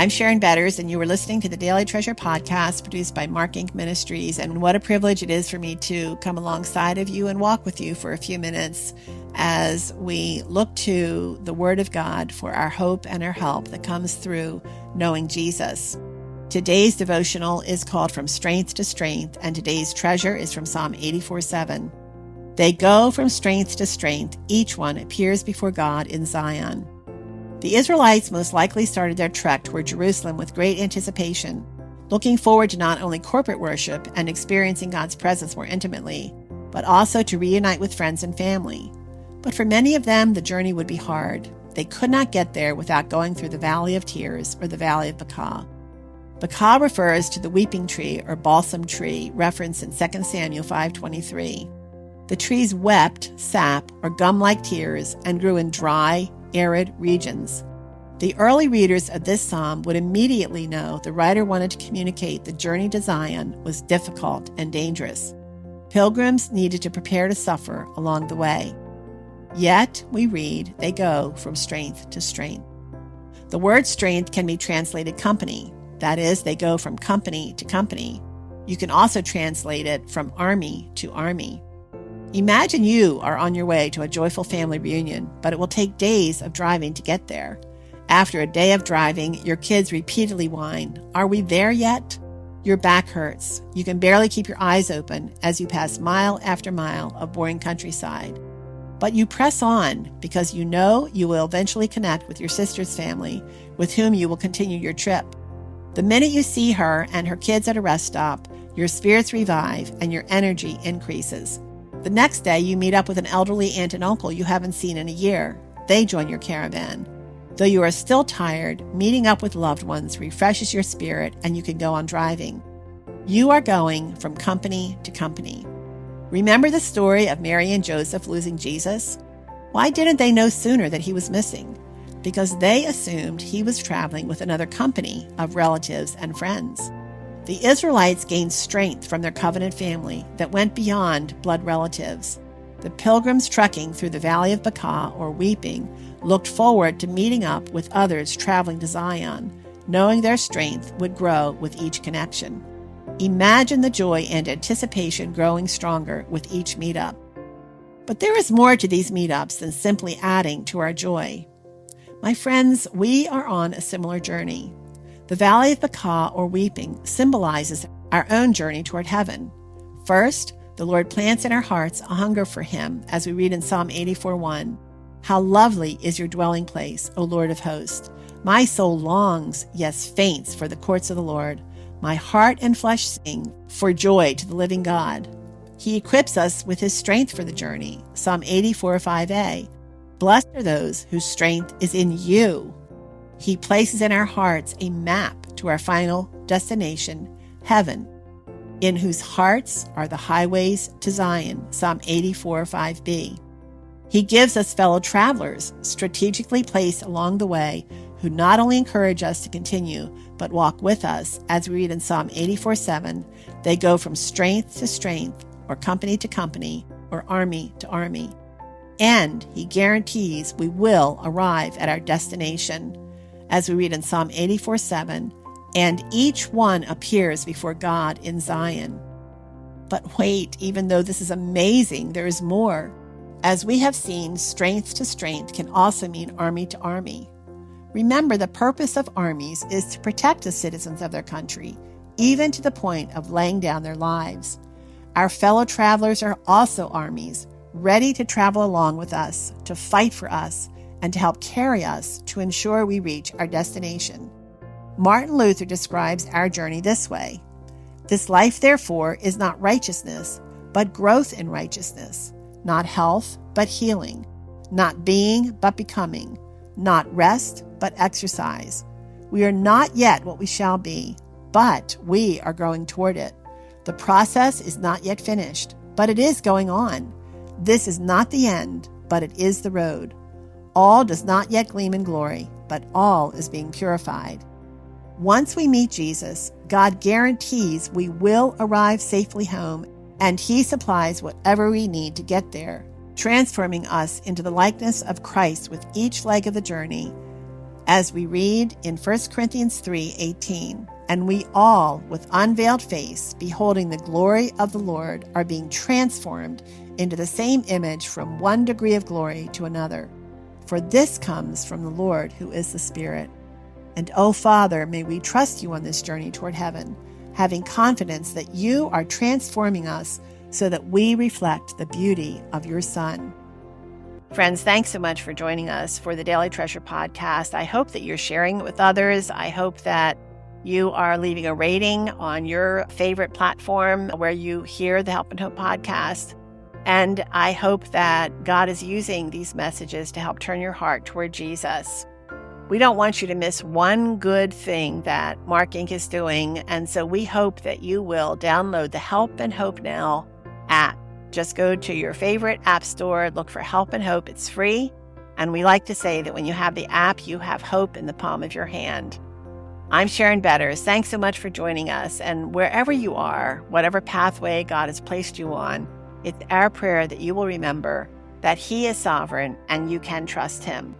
I'm Sharon Betters, and you were listening to the Daily Treasure podcast produced by Mark Inc. Ministries. And what a privilege it is for me to come alongside of you and walk with you for a few minutes as we look to the Word of God for our hope and our help that comes through knowing Jesus. Today's devotional is called From Strength to Strength, and today's treasure is from Psalm 84:7. They go from strength to strength. Each one appears before God in Zion. The Israelites most likely started their trek toward Jerusalem with great anticipation, looking forward to not only corporate worship and experiencing God's presence more intimately, but also to reunite with friends and family. But for many of them, the journey would be hard. They could not get there without going through the Valley of Tears, or the Valley of Baca. Baca refers to the weeping tree or balsam tree referenced in 2 Samuel 5:23. The trees wept sap or gum-like tears and grew in dry, arid regions. The early readers of this psalm would immediately know the writer wanted to communicate the journey to Zion was difficult and dangerous. Pilgrims needed to prepare to suffer along the way. Yet, we read, they go from strength to strength. The word strength can be translated company. That is, they go from company to company. You can also translate it from army to army. Imagine you are on your way to a joyful family reunion, but it will take days of driving to get there. After a day of driving, your kids repeatedly whine, "Are we there yet?" Your back hurts. You can barely keep your eyes open as you pass mile after mile of boring countryside. But you press on because you know you will eventually connect with your sister's family, with whom you will continue your trip. The minute you see her and her kids at a rest stop, your spirits revive and your energy increases. The next day, you meet up with an elderly aunt and uncle you haven't seen in a year. They join your caravan. Though you are still tired, meeting up with loved ones refreshes your spirit and you can go on driving. You are going from company to company. Remember the story of Mary and Joseph losing Jesus? Why didn't they know sooner that he was missing? Because they assumed he was traveling with another company of relatives and friends. The Israelites gained strength from their covenant family that went beyond blood relatives. The pilgrims trekking through the Valley of Baca, or weeping, looked forward to meeting up with others traveling to Zion, knowing their strength would grow with each connection. Imagine the joy and anticipation growing stronger with each meetup. But there is more to these meetups than simply adding to our joy. My friends, we are on a similar journey. The Valley of Baca, or weeping, symbolizes our own journey toward heaven. First, the Lord plants in our hearts a hunger for Him, as we read in Psalm 84:1. How lovely is your dwelling place, O Lord of hosts! My soul longs, yes, faints, for the courts of the Lord. My heart and flesh sing for joy to the living God. He equips us with His strength for the journey. Psalm 84:5a. Blessed are those whose strength is in you. He places in our hearts a map to our final destination, heaven, in whose hearts are the highways to Zion, Psalm 84:5b. He gives us fellow travelers, strategically placed along the way, who not only encourage us to continue, but walk with us, as we read in Psalm 84:7. They go from strength to strength, or company to company, or army to army. And He guarantees we will arrive at our destination, as we read in Psalm 84:7, and each one appears before God in Zion. But wait, even though this is amazing, there is more. As we have seen, strength to strength can also mean army to army. Remember, the purpose of armies is to protect the citizens of their country, even to the point of laying down their lives. Our fellow travelers are also armies, ready to travel along with us, to fight for us, and to help carry us to ensure we reach our destination. Martin Luther describes our journey this way: this life, therefore, is not righteousness, but growth in righteousness, not health, but healing, not being, but becoming, not rest, but exercise. We are not yet what we shall be, but we are growing toward it. The process is not yet finished, but it is going on. This is not the end, but it is the road. All does not yet gleam in glory, but all is being purified. Once we meet Jesus, God guarantees we will arrive safely home, and He supplies whatever we need to get there, transforming us into the likeness of Christ with each leg of the journey. as we read in 1 Corinthians 3:18, "And we all, with unveiled face, beholding the glory of the Lord, are being transformed into the same image from one degree of glory to another. For this comes from the Lord, who is the Spirit. And, O Father, may we trust you on this journey toward heaven, having confidence that you are transforming us so that we reflect the beauty of your Son." Friends, thanks so much for joining us for the Daily Treasure podcast. I hope that you're sharing it with others. I hope that you are leaving a rating on your favorite platform where you hear the Help and Hope podcast. And I hope that God is using these messages to help turn your heart toward Jesus. We don't want you to miss one good thing that Mark Inc. is doing, and so we hope that you will download the Help and Hope Now app. Just go to your favorite app store, look for Help and Hope. It's free, and we like to say that when you have the app, you have hope in the palm of your hand. I'm Sharon Betters. Thanks so much for joining us, and wherever you are, whatever pathway God has placed you on, it's our prayer that you will remember that He is sovereign and you can trust Him.